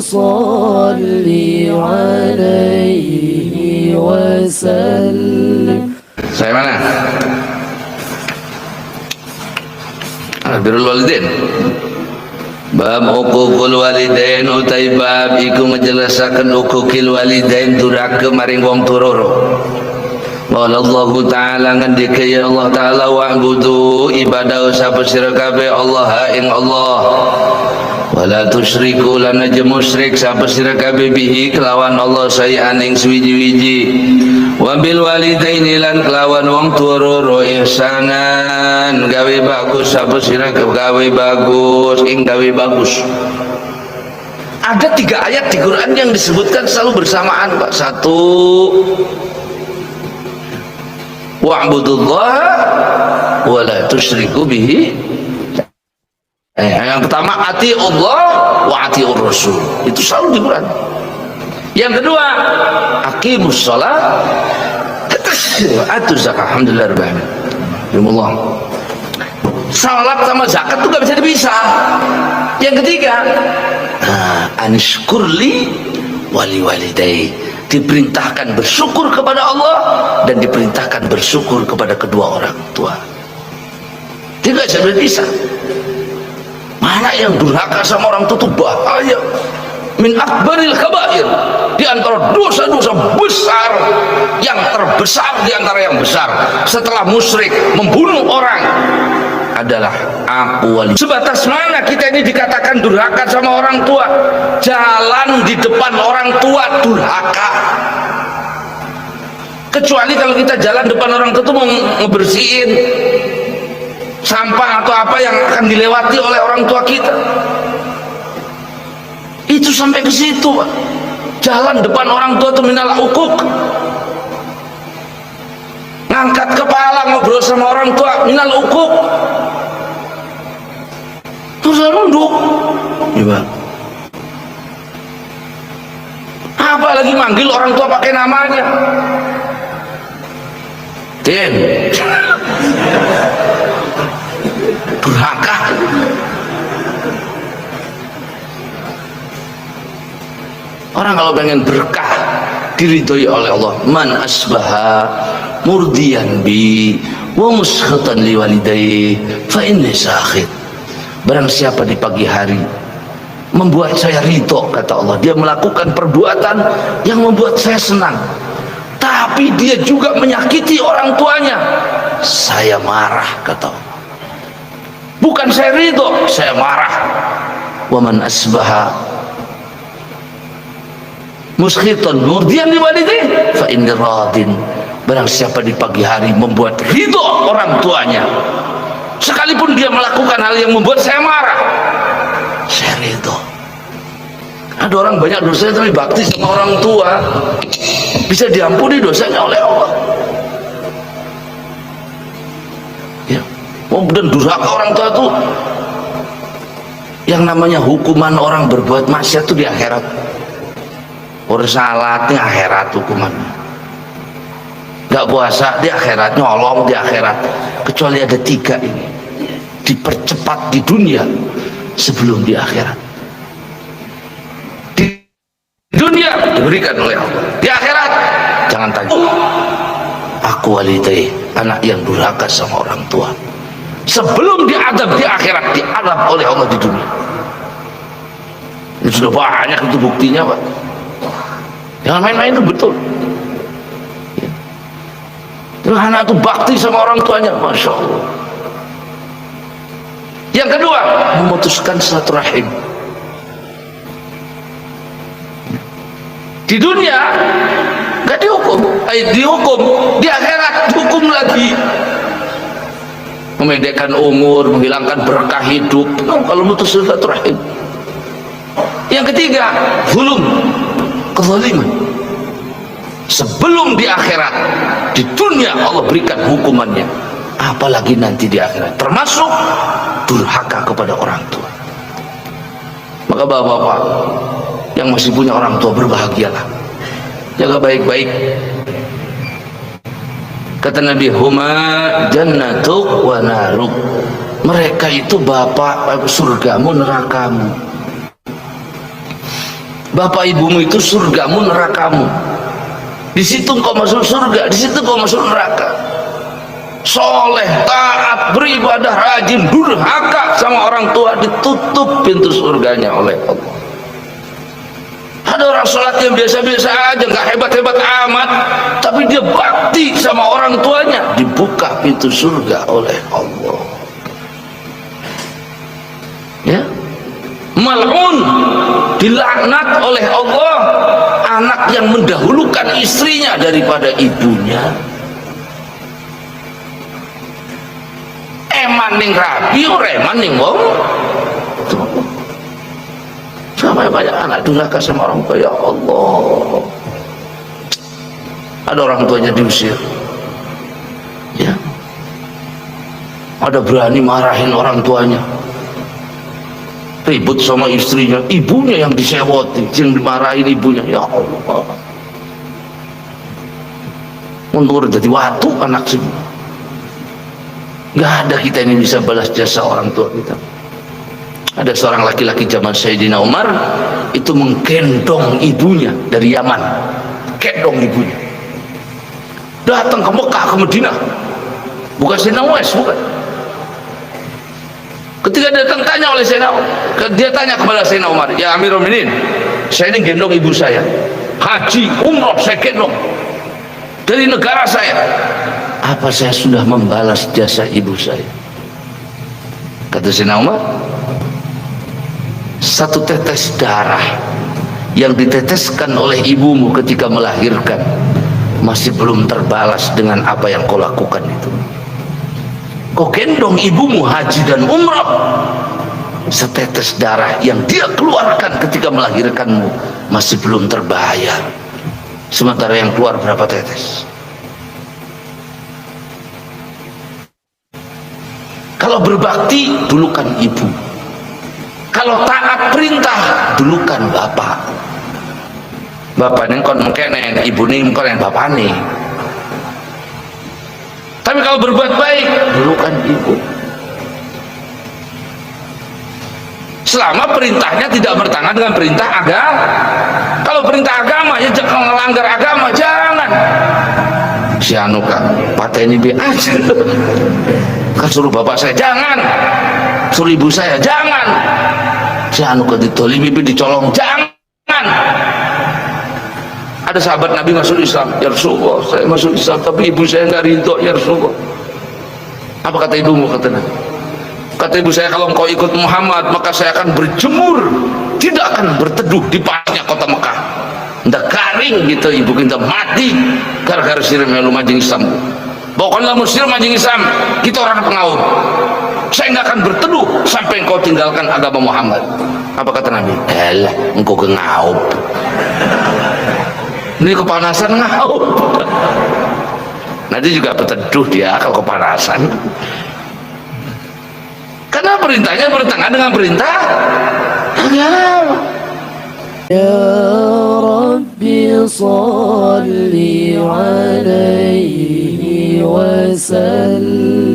صل عليه وسلم. Saya mana? Birrul walidain. Bab uququl walidain utai bab iku menjelasaken uquqil walidain durhaka maring wong turoro. Qala Allah Ta'ala ngandika ya Allah Ta'ala wa'budu ibadah sapa sira kabeh Allah ing Allah. Wala tusyriku lan aja musyrik sapa sira kabeh bihi kelawan Allah sayan ing suwiji-wiji. Wa bil walidaini lan kelawan wong turoro ihsanan gawe bagus sapa sira gawe bagus ing gawe bagus. Ada 3 ayat di Quran yang disebutkan selalu bersamaan Pak. 1 wa'budullaha wa la tusyriku bihi. Yang pertama atiullah wa atiur rasul. Itu selalu di Quran. Yang kedua aqimus shalah wa atuz zakah. Alhamdulillah rabbil alamin. Salat sama zakat itu gak bisa dipisah. Yang ketiga anishkurli wali walidai. Diperintahkan bersyukur kepada Allah dan diperintahkan bersyukur kepada kedua orang tua. Tidak bisa berpisah. Mana yang durhaka sama orang tua itu bahaya. Min akbaril kabair, di antara dosa-dosa besar, yang terbesar di antara yang besar setelah musyrik membunuh orang adalah aku wali. Sebatas mana kita ini dikatakan durhaka sama orang tua? Jalan di depan orang tua durhaka. Kecuali kalau kita jalan depan orang tua itu mau ngebersihin sampah atau apa yang akan dilewati oleh orang tua kita. Itu sampai ke situ, Pak. Jalan depan orang tua itu minal uquq. Ngangkat kepala ngobrol sama orang tua minal uquq. Terus nunduk. Iya, apa lagi manggil orang tua pakai namanya? Tin. Durhaka. Orang kalau pengen berkah diridhoi oleh Allah, man asbaha murdiyan bi wa muskhatan li walidayhi fa inni sakhit. Barang siapa di pagi hari membuat saya ridho, kata Allah, dia melakukan perbuatan yang membuat saya senang, tapi dia juga menyakiti orang tuanya, saya marah, kata Allah. Bukan saya ridho, saya marah. Wa man asbaha muskhitan murdiyan liwalidayhi fa inni radin. Barang siapa di pagi hari membuat ridho orang tuanya, sekalipun dia melakukan hal yang membuat saya marah, saya ridho. Ada orang banyak dosanya tapi bakti sama orang tua, bisa diampuni dosanya oleh Allah. Ya, dan durhaka orang tua itu yang namanya hukuman orang berbuat maksiat itu di akhirat. Orang salat di akhirat hukumannya, nggak puasa di akhirat, nyolong di akhirat. Kecuali ada 3 ini dipercepat di dunia sebelum di akhirat. Di dunia diberikan oleh Allah, di akhirat jangan tanya. Aku walidai, anak yang durhaka sama orang tua, sebelum diadab di akhirat diadab oleh Allah di dunia. Ini sudah banyak itu buktinya, Pak. Jangan main-main, itu betul. Terus anak itu bakti sama orang tuanya, Masya Allah. Yang kedua, memutuskan silaturahim. Di dunia nggak dihukum, dihukum di akhirat dihukum lagi. Memendekkan umur, menghilangkan berkah hidup, kalau memutus silaturahim. Yang ketiga, zulum, kezaliman. Sebelum di akhirat, di dunia Allah berikan hukumannya, apalagi nanti di akhirat, termasuk durhaka kepada orang tua. Maka bapak-bapak yang masih punya orang tua, berbahagialah, jaga baik-baik. Kata Nabi, huma jannatuk wa naruk, mereka itu bapak surgamu, nerakamu. Bapak ibumu itu surgamu, nerakamu. Di situ kau masuk surga, di situ kau masuk neraka. Soleh, taat, beribadah, rajin, durhaka sama orang tua, ditutup pintu surganya oleh Allah. Ada orang sholat yang biasa-biasa aja, nggak hebat-hebat amat, tapi dia bakti sama orang tuanya, dibuka pintu surga oleh Allah. Ya, mal'un, dilaknat oleh Allah anak yang mendahulukan istrinya daripada ibunya. Eman ning rabi, reman ning wong. Sampai banyak anak durhaka sama orang tua, ya Allah. Ada orang tuanya diusir, ya. Ada berani marahin orang tuanya, ribut sama istrinya, ibunya yang disewoti, yang dimarahin ibunya, ya Allah. Mundur jadi waktu anak semua. Nggak ada kita ini bisa balas jasa orang tua kita. Ada seorang laki-laki zaman Sayyidina Umar itu menggendong ibunya dari Yaman, gendong ibunya, datang ke Mekah, ke Madinah, bukan Sayyidina Uwais, bukan. Ketika datang tanya oleh Sayyidina, dia tanya kepada Sayyidina Umar, ya Amirul Mukminin, saya ini gendong ibu saya, haji, umroh saya gendong dari negara saya, apa saya sudah membalas jasa ibu saya? Kata Sayyidina Umar, satu tetes darah yang diteteskan oleh ibumu ketika melahirkan masih belum terbalas dengan apa yang kau lakukan itu. Kau gendong ibumu haji dan umrah, setetes darah yang dia keluarkan ketika melahirkanmu masih belum terbayar, sementara yang keluar berapa tetes. Kalau berbakti, dulukan ibu. Kalau taat perintah, dulukan bapak. Bapak ini kon mengkene, ibu ini kon yang bapak nih. Tapi kalau berbuat baik, dulukan ibu. Selama perintahnya tidak bertentangan dengan perintah agama. Kalau perintah agama, ya jangan melanggar agama, jangan. Si anu kan, pateni be aja. Kan suruh bapak saya jangan, suruh ibu saya jangan, si anu ke ditolimi dicolong jangan. Ada sahabat Nabi masuk Islam, ya Rasulullah saya masuk Islam tapi ibu saya nggak ridho, ya Rasulullah. Apa kata ibumu? Kata Nabi, kata ibu saya, kalau engkau ikut Muhammad maka saya akan berjemur, tidak akan berteduh di pasnya kota Mekah, ndak garing gitu, ibu kita mati gara-gara sirim yang lu majing Islam. Pokoknya muslim majing Islam, kita orang pengaut, saya nggak akan berteduh sampai engkau tinggalkan agama Muhammad. Apa kata Nabi? Elah, engkau ke ngaup, ini kepanasan ngaup. Nanti juga berteduh dia kalau kepanasan, karena perintahnya bertentangan dengan perintah agama. Ya Rabbi salli alaihi wa sallim.